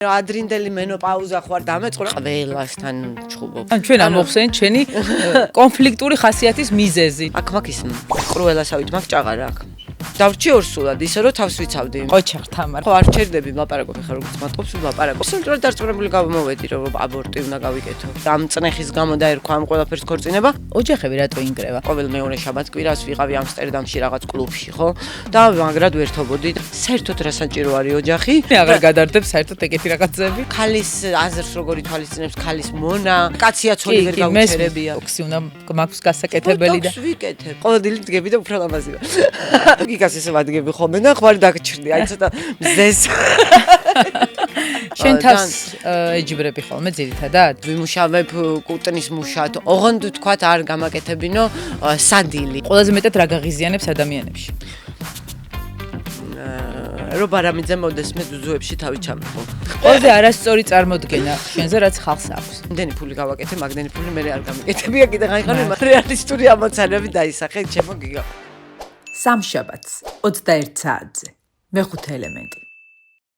ადრინდელი მენოპაუზა ხوار დამეწყურა ყველასთან ჩხუბობ. ჩვენ ამოხსენით ჩვენი კონფლიქტური ხასიათის მიზეზი. აქ მაქვს ის ყრუელასავით მაქვს ჭაღარა აქ. დავრჩი ორსულად ისე რომ თავს ვიცავდი. ყოჩახ თამარ. ხო არ ჩერდები ვლაპარაკობ ხარ როგორც მატყობს ვლაპარაკობ. სულტრად დარწმუნებული გავმოვედი რომ აბორტი უნდა გავიკეთო. ამ წნეხის გამო დაერქვა ამ ყველაფერს ქორწინება. ოჯახები რატო ინგრევა? ყოველ მეორე შაბათ-კვირას ვიყავი ამსტერდამში რაღაც კლუბში, ხო? და მაგრად ვერთობოდი. საერთოდ რა საჭირო არის ოჯახი? მე აღარ გადარდებ საერთოდ ეგეთი რაღაცები. ქალის აზრს როგორ ითვალისწინებს ქალის მონა, კაცია ცოლი ვერ გაუჩერებია. ოქსი უნდა მაქვს გასაკეთებელი და ვიკეთებ. ყოველდღე დგები და უფრო ლამაზია. გიგას ესე ვადგები ხოლმე და ხوار დაგჭრდი, აი ცოტა მზეს. შენ თავს ეჯიბრები ხოლმე ძირითადად? ვიმუშავებ კუტნის მუშად. ოღონდ თქვათ არ გამაკეთებინო სადილი. ყველაზე მეტად რა გაღიზიანებს ადამიანებში? რო ბარამიძე მოდეს მე ძუძუებში თავი ჩამეხო. ყველაზე არასწორი წარმოდგენა შენზე რაც ხალხს აქვს. იმდენი ფული გავაკეთე, მაგდენი ფული მე არ გამიკეთებია კიდე ხაიხანი, რეალისტური ამოცანები დაისახე ჩემო გიგა. სამშაბათს 21 საათზე. მეხუთე ელემენტი.